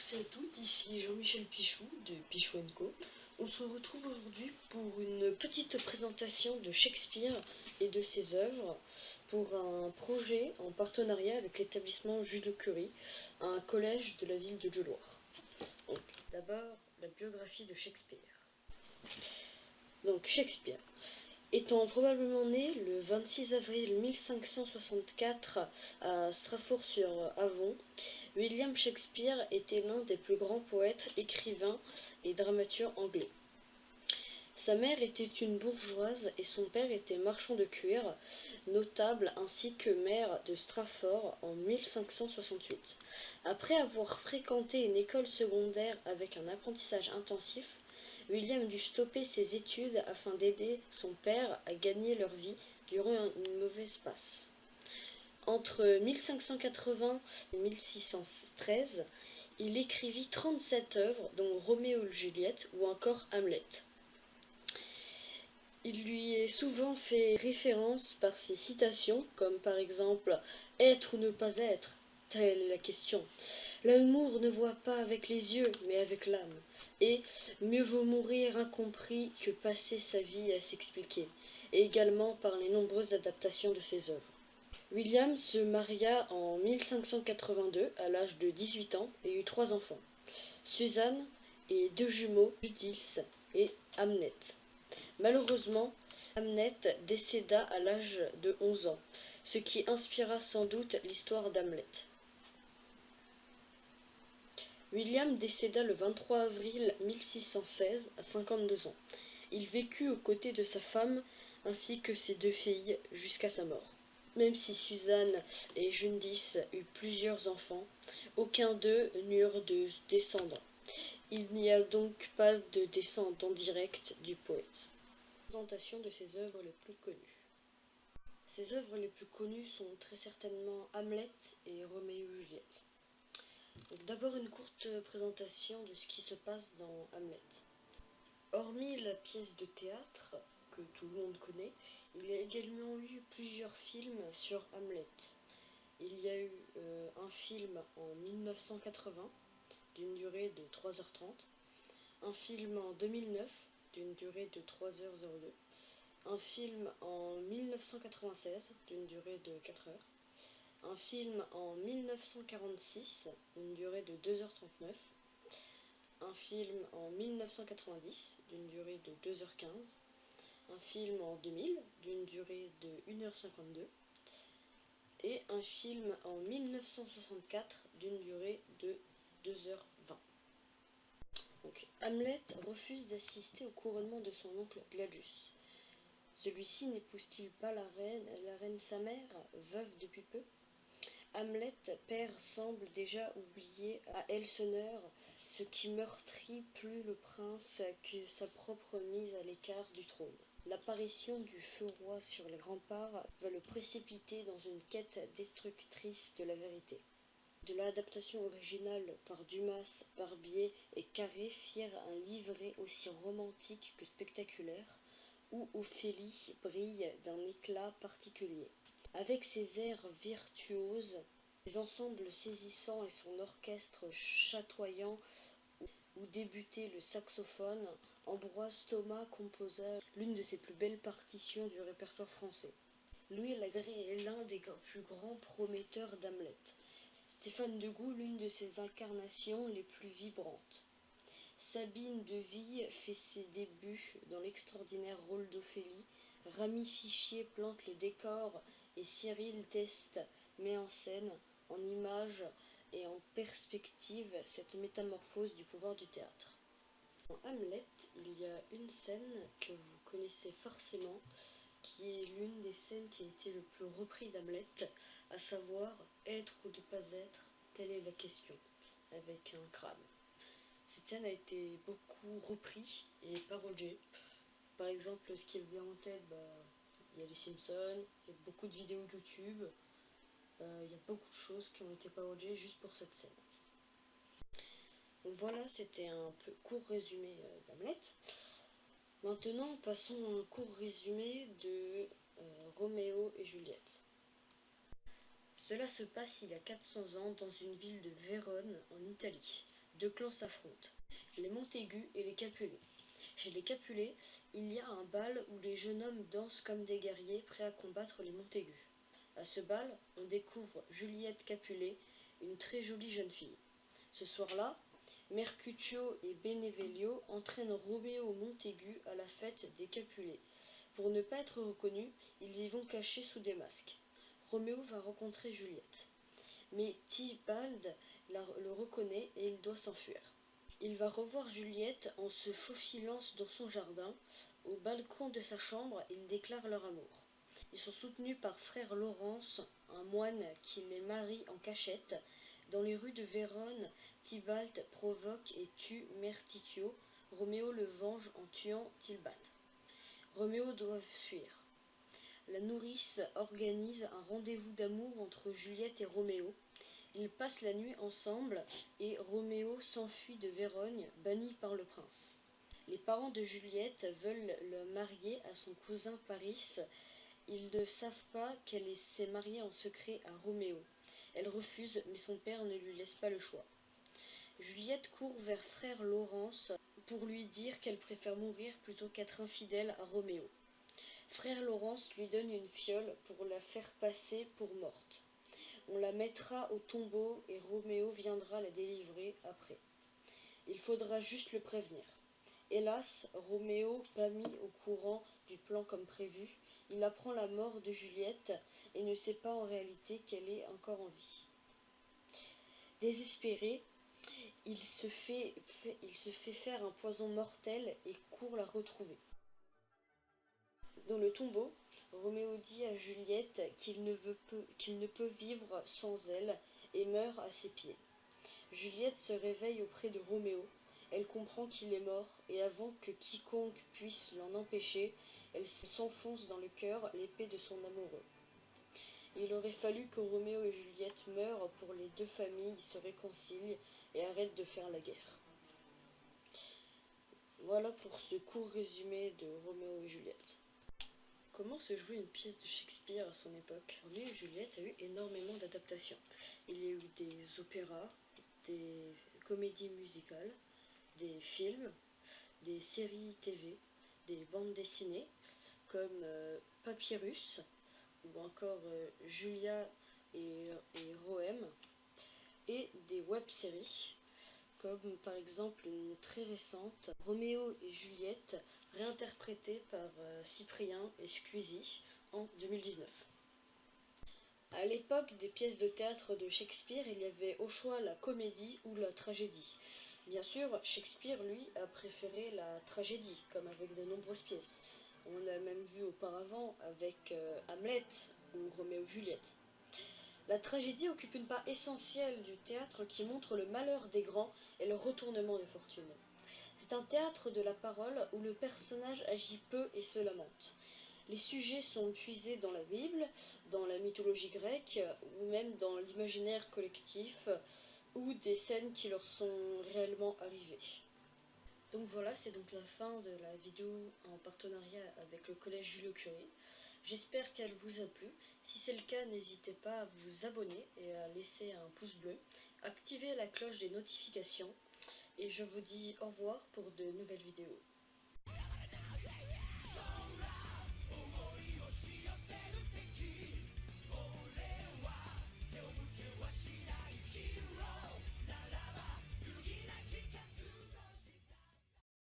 tous et à toutes, ici Jean-Michel Pichou de Pichou & Co. On se retrouve aujourd'hui pour une petite présentation de Shakespeare et de ses œuvres pour un projet en partenariat avec l'établissement Jules Curie, un collège de la ville de Dieulouard. D'abord, la biographie de Shakespeare. Donc Shakespeare. Étant probablement né le 26 avril 1564 à Stratford-sur-Avon, William Shakespeare était l'un des plus grands poètes, écrivains et dramaturges anglais. Sa mère était une bourgeoise et son père était marchand de cuir, notable ainsi que maire de Stratford en 1568. Après avoir fréquenté une école secondaire avec un apprentissage intensif, William dut stopper ses études afin d'aider son père à gagner leur vie durant une mauvaise passe. Entre 1580 et 1613, il écrivit 37 œuvres, dont Roméo et Juliette ou encore Hamlet. Il lui est souvent fait référence par ses citations, comme par exemple « Être ou ne pas être, telle est la question. L'amour ne voit pas avec les yeux, mais avec l'âme. Et mieux vaut mourir incompris que passer sa vie à s'expliquer. » Et également par les nombreuses adaptations de ses œuvres. William se maria en 1582 à l'âge de 18 ans et eut 3 enfants, Suzanne et 2 jumeaux, Judith et Hamnet. Malheureusement, Hamnet décéda à l'âge de 11 ans, ce qui inspira sans doute l'histoire d'Hamlet. William décéda le 23 avril 1616 à 52 ans. Il vécut aux côtés de sa femme ainsi que ses 2 filles jusqu'à sa mort. Même si Suzanne et Judith eurent plusieurs enfants, aucun d'eux n'eurent de descendants. Il n'y a donc pas de descendant direct du poète. Présentation de ses œuvres les plus connues. Ses œuvres les plus connues sont très certainement Hamlet et Roméo et Juliette. D'abord une courte présentation de ce qui se passe dans Hamlet. Hormis la pièce de théâtre, que tout le monde connaît, il y a également eu plusieurs films sur Hamlet. Il y a eu un film en 1980 d'une durée de 3h30, un film en 2009 d'une durée de 3h02, un film en 1996 d'une durée de 4h, un film en 1946 d'une durée de 2h39, un film en 1990 d'une durée de 2h15, un film en 2000 d'une durée de 1h52 et un film en 1964 d'une durée de 2h20. Donc, Hamlet refuse d'assister au couronnement de son oncle Gladius. Celui-ci n'épouse-t-il pas la reine sa mère, veuve depuis peu? Hamlet père semble déjà oublier à Elseneur ce qui meurtrit plus le prince que sa propre mise à l'écart du trône. L'apparition du feu roi sur les remparts va le précipiter dans une quête destructrice de la vérité. De l'adaptation originale par Dumas, Barbier et Carré firent un livret aussi romantique que spectaculaire, où Ophélie brille d'un éclat particulier. Avec ses airs virtuoses, ses ensembles saisissants et son orchestre chatoyant où débutait le saxophone, Ambroise Thomas composa l'une de ses plus belles partitions du répertoire français. Louis Lagrée est l'un des plus grands prometteurs d'Hamlet. Stéphane Degout, l'une de ses incarnations les plus vibrantes. Sabine Deville fait ses débuts dans l'extraordinaire rôle d'Ophélie, Rami Fichier plante le décor et Cyril Teste met en scène, en images et en perspective, cette métamorphose du pouvoir du théâtre. Dans Hamlet, il y a une scène que vous connaissez forcément, qui est l'une des scènes qui a été le plus repris d'Hamlet, à savoir « Être ou ne pas être, telle est la question », avec un crâne. Cette scène a été beaucoup reprise et parodiée. Par exemple, ce qui me vient en tête, il y a les Simpsons, il y a beaucoup de vidéos YouTube, il y a beaucoup de choses qui ont été parodiées juste pour cette scène. Donc voilà, c'était un peu court résumé d'Hamlet. Maintenant, passons à un court résumé de Roméo et Juliette. Cela se passe il y a 400 ans dans une ville de Vérone en Italie. Deux clans s'affrontent, les Montaigu et les Capulet. Chez les Capulet, il y a un bal où les jeunes hommes dansent comme des guerriers prêts à combattre les Montaigu. À ce bal, on découvre Juliette Capulet, une très jolie jeune fille. Ce soir-là, Mercutio et Benevelio entraînent Roméo Montaigu à la fête des Capulet. Pour ne pas être reconnus, ils y vont cachés sous des masques. Roméo va rencontrer Juliette. Mais Tybalt le reconnaît et il doit s'enfuir. Il va revoir Juliette en se faufilant dans son jardin. Au balcon de sa chambre, ils déclarent leur amour. Ils sont soutenus par frère Laurence, un moine qui les marie en cachette. Dans les rues de Vérone, Tybalt provoque et tue Mercutio. Roméo le venge en tuant Tybalt. Roméo doit fuir. La nourrice organise un rendez-vous d'amour entre Juliette et Roméo. Ils passent la nuit ensemble et Roméo s'enfuit de Vérone, banni par le prince. Les parents de Juliette veulent le marier à son cousin Paris. Ils ne savent pas qu'elle s'est mariée en secret à Roméo. Elle refuse, mais son père ne lui laisse pas le choix. Juliette court vers frère Laurence pour lui dire qu'elle préfère mourir plutôt qu'être infidèle à Roméo. Frère Laurence lui donne une fiole pour la faire passer pour morte. On la mettra au tombeau et Roméo viendra la délivrer après. Il faudra juste le prévenir. Hélas, Roméo, pas mis au courant du plan comme prévu, il apprend la mort de Juliette et ne sait pas en réalité qu'elle est encore en vie. Désespéré, il se fait faire un poison mortel et court la retrouver. Dans le tombeau, Roméo dit à Juliette qu'il ne peut vivre sans elle et meurt à ses pieds. Juliette se réveille auprès de Roméo. Elle comprend qu'il est mort et avant que quiconque puisse l'en empêcher, elle s'enfonce dans le cœur l'épée de son amoureux. Il aurait fallu que Roméo et Juliette meurent pour que les deux familles se réconcilient et arrêtent de faire la guerre. Voilà pour ce court résumé de Roméo et Juliette. Comment se jouait une pièce de Shakespeare à son époque? Roméo et Juliette a eu énormément d'adaptations. Il y a eu des opéras, des comédies musicales, des films, des séries TV, des bandes dessinées comme Papyrus ou encore Julia et Rohem et des web-séries comme par exemple une très récente Roméo et Juliette réinterprétée par Cyprien et Squeezie en 2019. À l'époque des pièces de théâtre de Shakespeare, il y avait au choix la comédie ou la tragédie. Bien sûr, Shakespeare, lui, a préféré la tragédie, comme avec de nombreuses pièces. On l'a même vu auparavant avec Hamlet ou Roméo et Juliette. La tragédie occupe une part essentielle du théâtre qui montre le malheur des grands et le retournement de fortune. C'est un théâtre de la parole où le personnage agit peu et se lamente. Les sujets sont puisés dans la Bible, dans la mythologie grecque ou même dans l'imaginaire collectif ou des scènes qui leur sont réellement arrivées. Donc voilà, c'est donc la fin de la vidéo en partenariat avec le collège Julio-Curie. J'espère qu'elle vous a plu. Si c'est le cas, n'hésitez pas à vous abonner et à laisser un pouce bleu, activer la cloche des notifications et je vous dis au revoir pour de nouvelles vidéos.